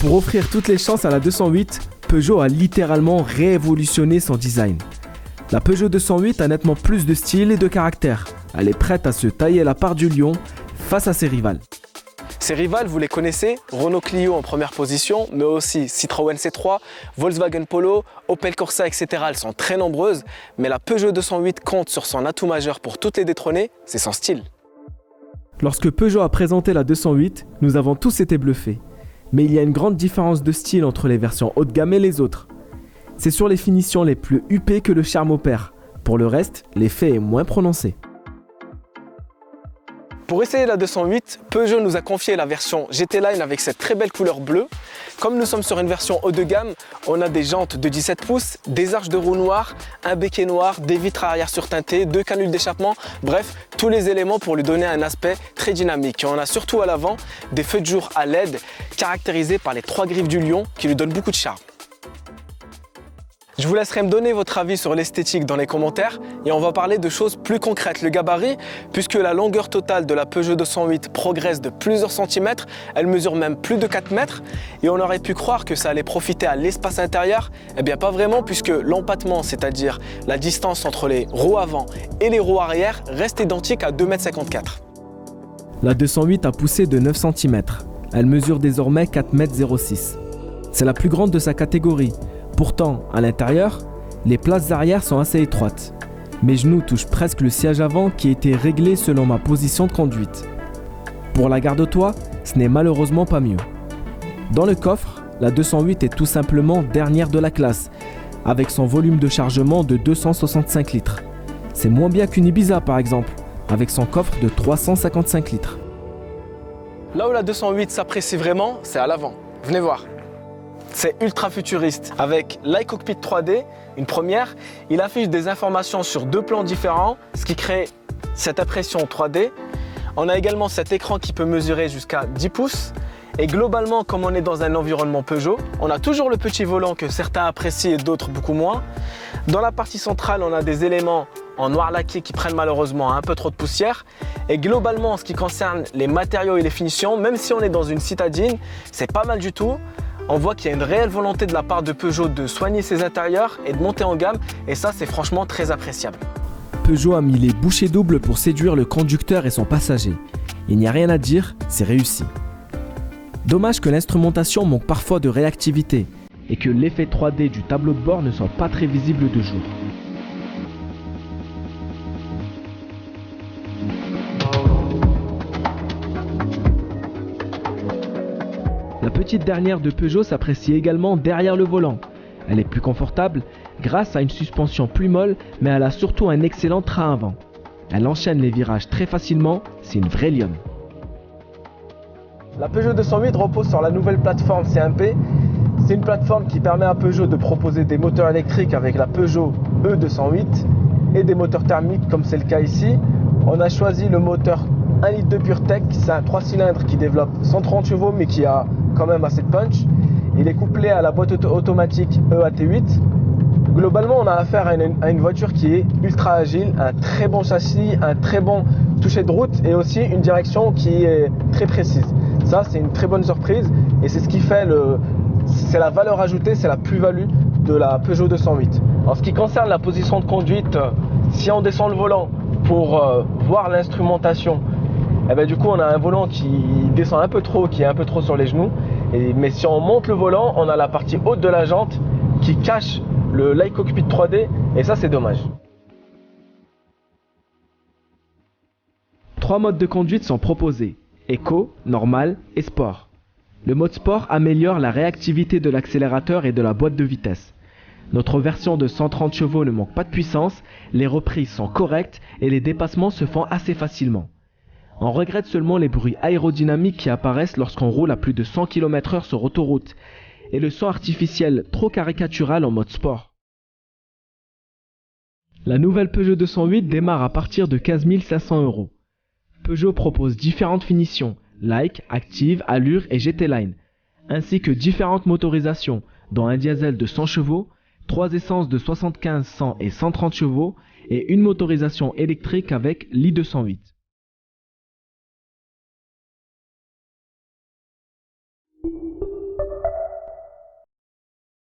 Pour offrir toutes les chances à la 208, Peugeot a littéralement révolutionné son design. La Peugeot 208 a nettement plus de style et de caractère. Elle est prête à se tailler la part du lion face à ses rivales. Ces rivales, vous les connaissez, Renault Clio en première position, mais aussi Citroën C3, Volkswagen Polo, Opel Corsa, etc. Elles sont très nombreuses, mais la Peugeot 208 compte sur son atout majeur pour toutes les détrôner, c'est son style. Lorsque Peugeot a présenté la 208, nous avons tous été bluffés. Mais il y a une grande différence de style entre les versions haut de gamme et les autres. C'est sur les finitions les plus huppées que le charme opère. Pour le reste, l'effet est moins prononcé. Pour essayer la 208, Peugeot nous a confié la version GT Line avec cette très belle couleur bleue. Comme nous sommes sur une version haut de gamme, on a des jantes de 17 pouces, des arches de roue noires, un béquet noir, des vitres arrière surteintées, 2 canules d'échappement, bref, tous les éléments pour lui donner un aspect très dynamique. Et on a surtout à l'avant des feux de jour à LED caractérisés par les 3 griffes du lion qui lui donnent beaucoup de charme. Je vous laisserai me donner votre avis sur l'esthétique dans les commentaires et on va parler de choses plus concrètes. Le gabarit, puisque la longueur totale de la Peugeot 208 progresse de plusieurs centimètres, elle mesure même plus de 4 mètres et on aurait pu croire que ça allait profiter à l'espace intérieur. Eh bien pas vraiment, puisque l'empattement, c'est-à-dire la distance entre les roues avant et les roues arrière, reste identique à 2,54 m. La 208 a poussé de 9 cm. Elle mesure désormais 4,06 m. C'est la plus grande de sa catégorie. Pourtant, à l'intérieur, les places arrière sont assez étroites. Mes genoux touchent presque le siège avant qui était réglé selon ma position de conduite. Pour la garde-toit, ce n'est malheureusement pas mieux. Dans le coffre, la 208 est tout simplement dernière de la classe, avec son volume de chargement de 265 litres. C'est moins bien qu'une Ibiza par exemple, avec son coffre de 355 litres. Là où la 208 s'apprécie vraiment, c'est à l'avant. Venez voir. C'est ultra futuriste. Avec l'iCockpit 3D, une première, il affiche des informations sur 2 plans différents, ce qui crée cette impression 3D. On a également cet écran qui peut mesurer jusqu'à 10 pouces. Et globalement, comme on est dans un environnement Peugeot, on a toujours le petit volant que certains apprécient et d'autres beaucoup moins. Dans la partie centrale, on a des éléments en noir laqué qui prennent malheureusement un peu trop de poussière. Et globalement, en ce qui concerne les matériaux et les finitions, même si on est dans une citadine, c'est pas mal du tout. On voit qu'il y a une réelle volonté de la part de Peugeot de soigner ses intérieurs et de monter en gamme, et ça c'est franchement très appréciable. Peugeot a mis les bouchées doubles pour séduire le conducteur et son passager. Il n'y a rien à dire, c'est réussi. Dommage que l'instrumentation manque parfois de réactivité et que l'effet 3D du tableau de bord ne soit pas très visible de jour. La petite dernière de Peugeot s'apprécie également derrière le volant. Elle est plus confortable grâce à une suspension plus molle, mais elle a surtout un excellent train avant. Elle enchaîne les virages très facilement, c'est une vraie lionne. La Peugeot 208 repose sur la nouvelle plateforme CMP. C'est une plateforme qui permet à Peugeot de proposer des moteurs électriques avec la Peugeot E208 et des moteurs thermiques comme c'est le cas ici. On a choisi le moteur 1 litre de PureTech, c'est un 3 cylindres qui développe 130 chevaux mais qui a quand même assez de punch. Il est couplé à la boîte automatique EAT8. Globalement, on a affaire à une voiture qui est ultra agile, un très bon châssis, un très bon toucher de route et aussi une direction qui est très précise. Ça, c'est une très bonne surprise et c'est ce qui fait c'est la valeur ajoutée, c'est la plus-value de la Peugeot 208. En ce qui concerne la position de conduite, si on descend le volant pour voir l'instrumentation, et bien du coup on a un volant qui descend un peu trop, qui est un peu trop sur les genoux. Mais si on monte le volant, on a la partie haute de la jante qui cache l'iCockpit 3D et ça c'est dommage. 3 modes de conduite sont proposés, Eco, Normal et Sport. Le mode Sport améliore la réactivité de l'accélérateur et de la boîte de vitesse. Notre version de 130 chevaux ne manque pas de puissance, les reprises sont correctes et les dépassements se font assez facilement. On regrette seulement les bruits aérodynamiques qui apparaissent lorsqu'on roule à plus de 100 km/h sur autoroute et le son artificiel trop caricatural en mode sport. La nouvelle Peugeot 208 démarre à partir de 15 500 €. Peugeot propose différentes finitions, Like, Active, Allure et GT Line, ainsi que différentes motorisations, dont un diesel de 100 chevaux, 3 essences de 75, 100 et 130 chevaux et une motorisation électrique avec l'i208.